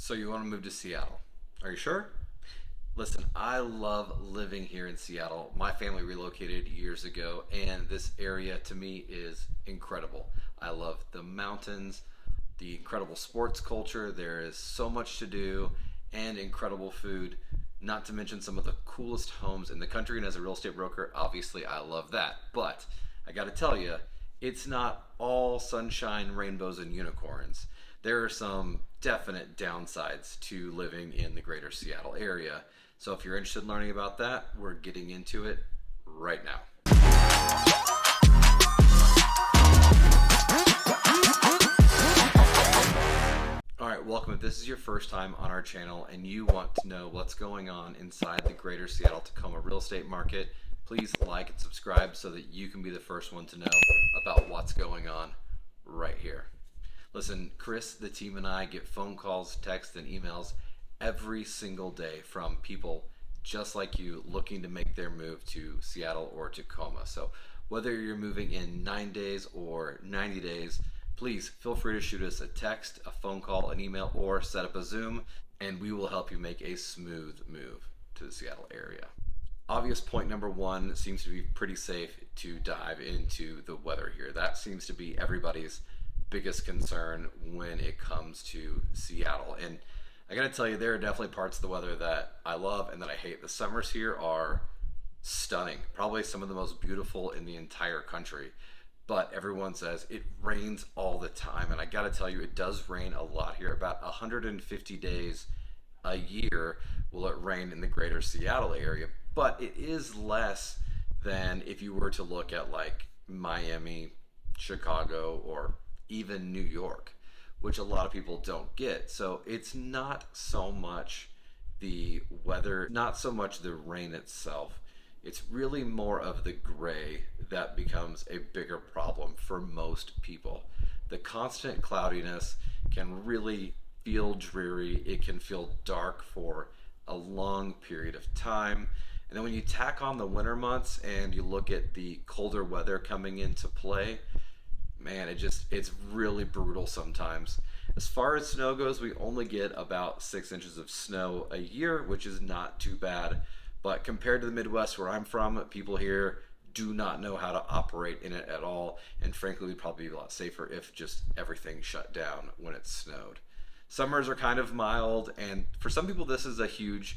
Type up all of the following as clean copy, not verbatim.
So you want to move to Seattle? Are you sure? Listen, I love living here in Seattle. My family relocated years ago, and this area to me is incredible. I love the mountains, the incredible sports culture. There is so much to do and incredible food, not to mention some of the coolest homes in the country. And as a real estate broker, obviously, I love that. But I got to tell you, it's not all sunshine, rainbows, and unicorns. There are some definite downsides to living in the greater Seattle area. So if you're interested in learning about that, we're getting into it right now. All right, welcome. If this is your first time on our channel and you want to know what's going on inside the greater Seattle Tacoma real estate market, please like and subscribe so that you can be the first one to know about what's going on right here. Listen, Chris, the team, and I get phone calls, texts, and emails every single day from people just like you looking to make their move to Seattle or Tacoma. So whether you're moving in 9 days or 90 days, please feel free to shoot us a text, a phone call, an email, or set up a Zoom, and we will help you make a smooth move to the Seattle area. Obvious point number one seems to be pretty safe to dive into the weather here. That seems to be everybody's biggest concern when it comes to Seattle. And I gotta tell you, there are definitely parts of the weather that I love and that I hate. The summers here are stunning, probably some of the most beautiful in the entire country. But everyone says it rains all the time. And I gotta tell you, it does rain a lot here. About 150 days a year will it rain in the greater Seattle area. But it is less than if you were to look at like Miami, Chicago, or even New York, which a lot of people don't get. So it's not so much the weather, not so much the rain itself. It's really more of the gray that becomes a bigger problem for most people. The constant cloudiness can really feel dreary. It can feel dark for a long period of time. And then when you tack on the winter months and you look at the colder weather coming into play, man, it's really brutal sometimes. As far as snow goes, we only get about 6 inches of snow a year, which is not too bad. But compared to the Midwest where I'm from, people here do not know how to operate in it at all. And frankly, we'd probably be a lot safer if just everything shut down when it snowed. Summers are kind of mild, and for some people, this is a huge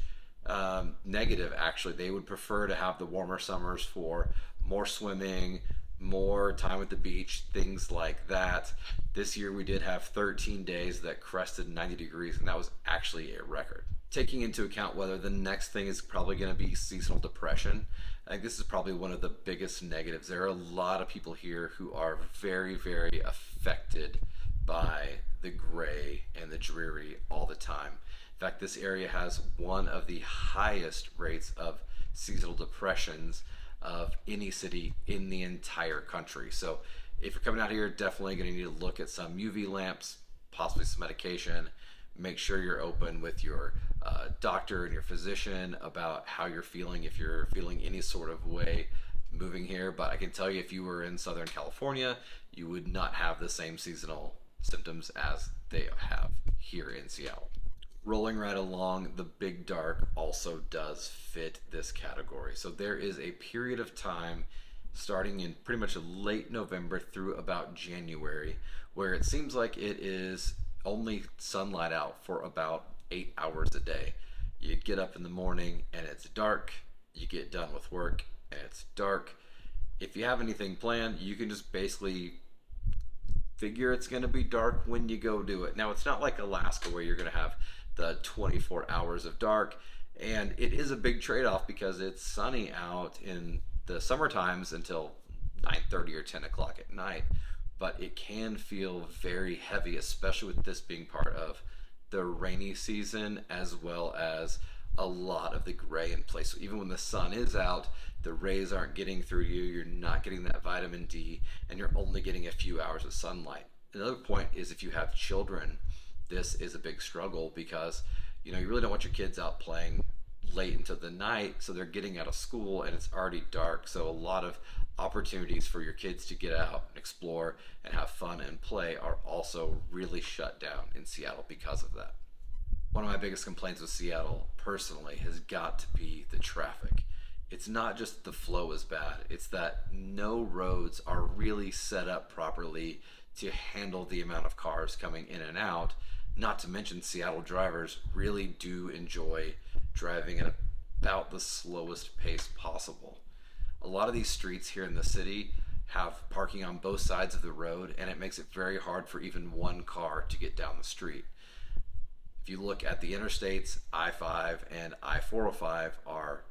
negative, actually. They would prefer to have the warmer summers for more swimming, more time at the beach, things like that. This year we did have 13 days that crested 90 degrees, and that was actually a record. Taking into account weather, the next thing is probably going to be seasonal depression. I think this is probably one of the biggest negatives. There are a lot of people here who are very, very affected by the gray and the dreary all the time. In fact, this area has one of the highest rates of seasonal depressions of any city in the entire country. So if you're coming out here, definitely going to need to look at some UV lamps, possibly some medication. Make sure you're open with your doctor and your physician about how you're feeling, if you're feeling any sort of way moving here. But I can tell you, if you were in Southern California, you would not have the same seasonal symptoms as they have here in Seattle. Rolling right along, the big dark also does fit this category. So there is a period of time starting in pretty much late November through about January where it seems like it is only sunlight out for about 8 hours a day. You get up in the morning and it's dark. You get done with work and it's dark. If you have anything planned, you can just basically figure it's going to be dark when you go do it. Now, it's not like Alaska where you're going to have the 24 hours of dark, and it is a big trade-off because it's sunny out in the summer times until 9:30 or 10 o'clock at night, but it can feel very heavy, especially with this being part of the rainy season as well as a lot of the gray in place. So even when the sun is out, the rays aren't getting through you, you're not getting that vitamin D, and you're only getting a few hours of sunlight. Another point is if you have children, this is a big struggle because you really don't want your kids out playing late into the night, so they're getting out of school and it's already dark. So a lot of opportunities for your kids to get out and explore and have fun and play are also really shut down in Seattle because of that. biggest complaints with Seattle personally has got to be the traffic. It's not just the flow is bad, it's that no roads are really set up properly to handle the amount of cars coming in and out. Not to mention, Seattle drivers really do enjoy driving at about the slowest pace possible. A lot of these streets here in the city have parking on both sides of the road, and it makes it very hard for even one car to get down the street. If you look at the interstates, I-5 and I-405 are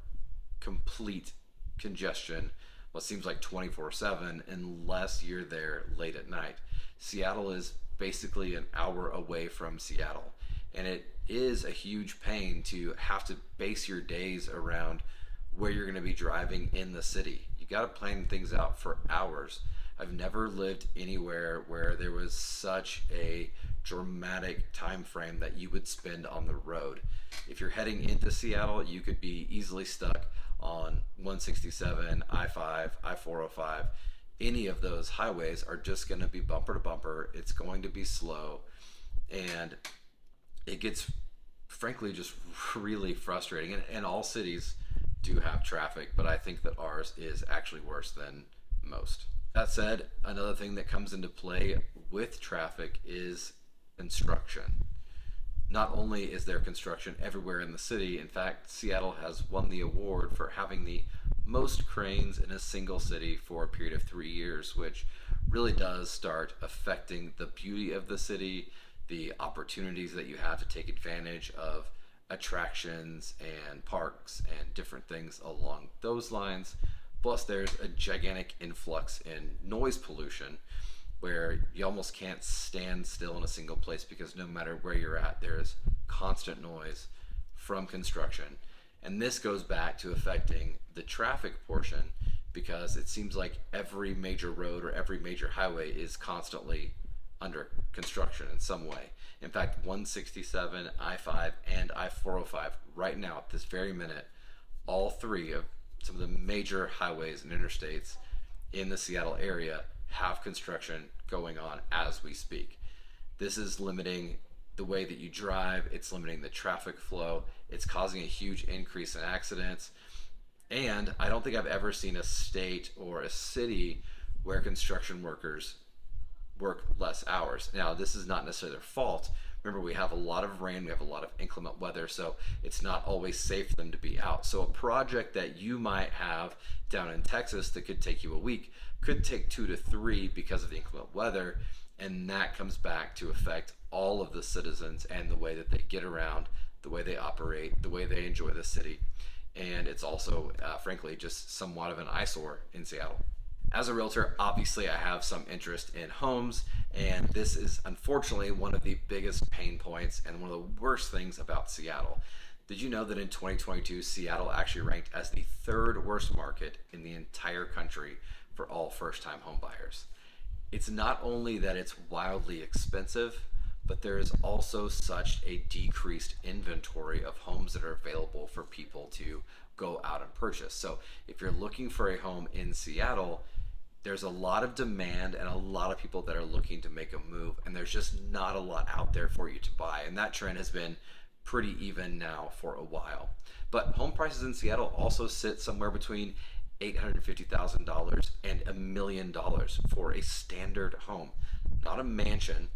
complete congestion, what seems like 24/7, unless you're there late at night. Seattle is basically an hour away from Seattle, and it is a huge pain to have to base your days around where you're going to be driving in the city. You got to plan things out for hours. I've never lived anywhere where there was such a dramatic time frame that you would spend on the road. If you're heading into Seattle, you could be easily stuck on 167, I-5, I-405. Any of those highways are just going to be bumper to bumper. It's going to be slow, and it gets, frankly, just really frustrating. And all cities do have traffic, but I think that ours is actually worse than most. That said, another thing that comes into play with traffic is construction. Not only is there construction everywhere in the city, in fact, Seattle has won the award for having the most cranes in a single city for a period of 3 years, which really does start affecting the beauty of the city, the opportunities that you have to take advantage of attractions and parks and different things along those lines. Plus, there's a gigantic influx in noise pollution where you almost can't stand still in a single place because no matter where you're at, there's constant noise from construction. And this goes back to affecting the traffic portion because it seems like every major road or every major highway is constantly under construction in some way. In fact, 167, I-5, and I-405 right now at this very minute, all three of some of the major highways and interstates in the Seattle area have construction going on as we speak. This is limiting the way that you drive, it's limiting the traffic flow, it's causing a huge increase in accidents, and I don't think I've ever seen a state or a city where construction workers work less hours. Now, this is not necessarily their fault. Remember, we have a lot of rain, we have a lot of inclement weather, so it's not always safe for them to be out. So a project that you might have down in Texas that could take you a week could take 2 to 3 because of the inclement weather, and that comes back to affect all of the citizens and the way that they get around, the way they operate, the way they enjoy the city. And it's also, frankly, just somewhat of an eyesore in Seattle. As a realtor, obviously I have some interest in homes, and this is unfortunately one of the biggest pain points and one of the worst things about Seattle. Did you know that in 2022, Seattle actually ranked as the 3rd worst market in the entire country for all first-time home buyers? It's not only that it's wildly expensive, but there is also such a decreased inventory of homes that are available for people to go out and purchase. So if you're looking for a home in Seattle, there's a lot of demand and a lot of people that are looking to make a move, and there's just not a lot out there for you to buy. And that trend has been pretty even now for a while. But home prices in Seattle also sit somewhere between $850,000 and $1 million for a standard home, not a mansion,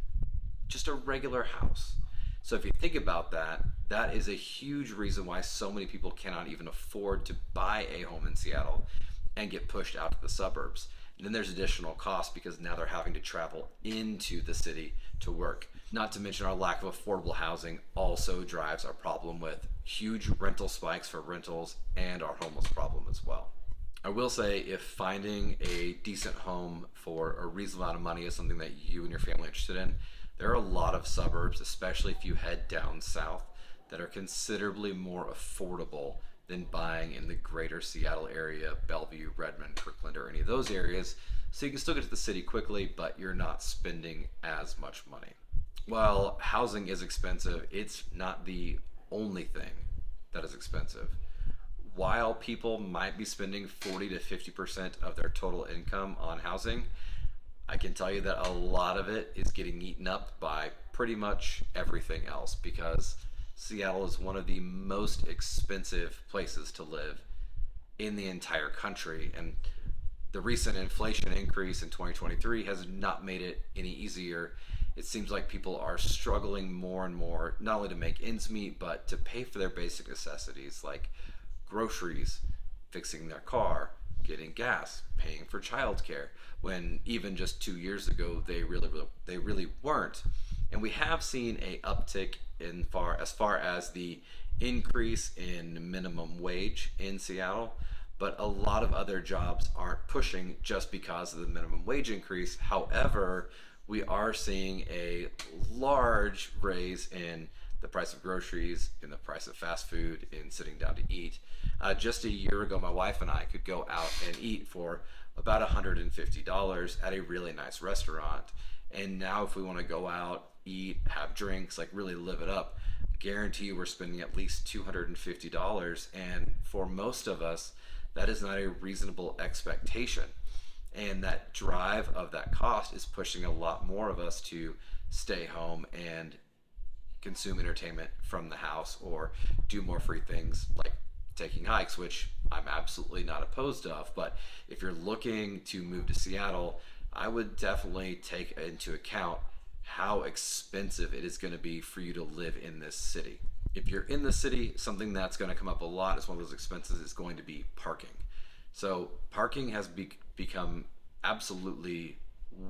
just a regular house. So if you think about that, that is a huge reason why so many people cannot even afford to buy a home in Seattle and get pushed out to the suburbs. And then there's additional costs because now they're having to travel into the city to work. Not to mention our lack of affordable housing also drives our problem with huge rental spikes for rentals and our homeless problem as well. I will say, if finding a decent home for a reasonable amount of money is something that you and your family are interested in, there are a lot of suburbs, especially if you head down south, that are considerably more affordable than buying in the greater Seattle area, Bellevue, Redmond, Kirkland, or any of those areas. So you can still get to the city quickly, but you're not spending as much money. While housing is expensive, it's not the only thing that is expensive. While people might be spending 40 to 50% of their total income on housing, I can tell you that a lot of it is getting eaten up by pretty much everything else, because Seattle is one of the most expensive places to live in the entire country. And the recent inflation increase in 2023 has not made it any easier. It seems like people are struggling more and more, not only to make ends meet, but to pay for their basic necessities like groceries, fixing their car, getting gas, paying for childcare, when even just 2 years ago they really weren't. And we have seen a uptick in far as the increase in minimum wage in Seattle, but a lot of other jobs aren't pushing just because of the minimum wage increase. However, we are seeing a large raise in the price of groceries, in the price of fast food, in sitting down to eat. Just a year ago, my wife and I could go out and eat for about $150 at a really nice restaurant. And now, if we want to go out, eat, have drinks, like really live it up, I guarantee you we're spending at least $250. And for most of us, that is not a reasonable expectation. And that drive of that cost is pushing a lot more of us to stay home and consume entertainment from the house or do more free things like taking hikes, which I'm absolutely not opposed of. But if you're looking to move to Seattle, I would definitely take into account how expensive it is going to be for you to live in this city. If you're in the city, something that's going to come up a lot as one of those expenses is going to be parking. So parking has become absolutely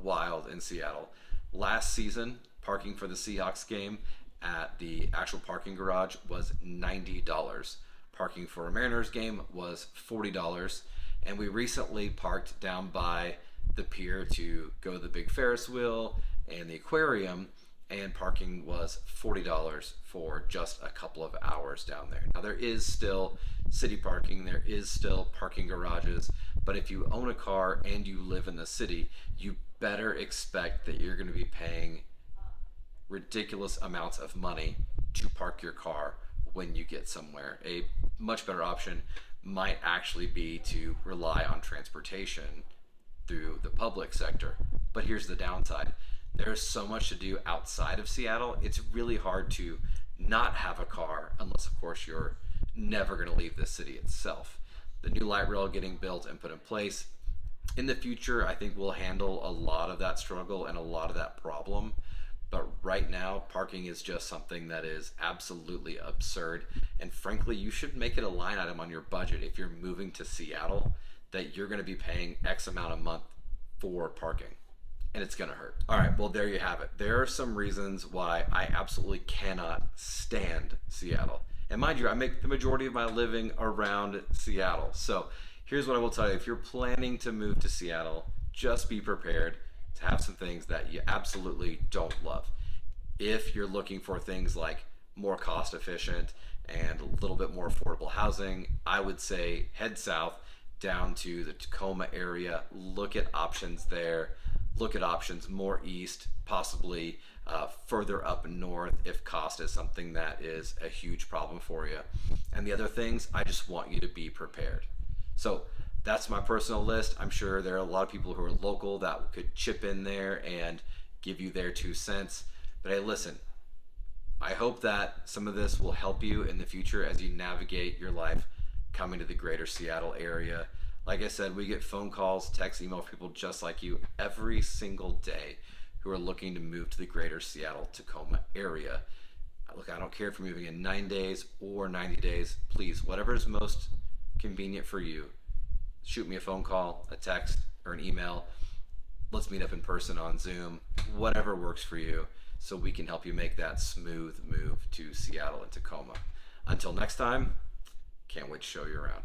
wild in Seattle. Last season, parking for the Seahawks game at the actual parking garage was $90. Parking for a Mariners game was $40. And we recently parked down by the pier to go to the big Ferris wheel and the aquarium, and parking was $40 for just a couple of hours down there. Now, there is still city parking, there is still parking garages, but if you own a car and you live in the city, you better expect that you're going to be paying ridiculous amounts of money to park your car when you get somewhere. A much better option might actually be to rely on transportation through the public sector. But here's the downside. There's so much to do outside of Seattle. It's really hard to not have a car unless, of course, you're never going to leave the city itself. The new light rail getting built and put in place in the future, I think, will handle a lot of that struggle and a lot of that problem. But right now, parking is just something that is absolutely absurd. And frankly, you should make it a line item on your budget if you're moving to Seattle, that you're going to be paying X amount a month for parking. And it's going to hurt. All right, well, there you have it. There are some reasons why I absolutely cannot stand Seattle. And mind you, I make the majority of my living around Seattle. So here's what I will tell you. If you're planning to move to Seattle, just be prepared to have some things that you absolutely don't love. If you're looking for things like more cost efficient and a little bit more affordable housing, I would say head south down to the Tacoma area. Look at options there. Look at options more east, possibly further up north if cost is something that is a huge problem for you. And the other things, I just want you to be prepared. So that's my personal list. I'm sure there are a lot of people who are local that could chip in there and give you their 2 cents. But hey, listen, I hope that some of this will help you in the future as you navigate your life coming to the greater Seattle area. Like I said, we get phone calls, text, email from people just like you every single day who are looking to move to the greater Seattle, Tacoma area. Look, I don't care if you're moving in 9 days or 90 days. Please, whatever is most convenient for you, shoot me a phone call, a text, or an email. Let's meet up in person on Zoom, whatever works for you, so we can help you make that smooth move to Seattle and Tacoma. Until next time, can't wait to show you around.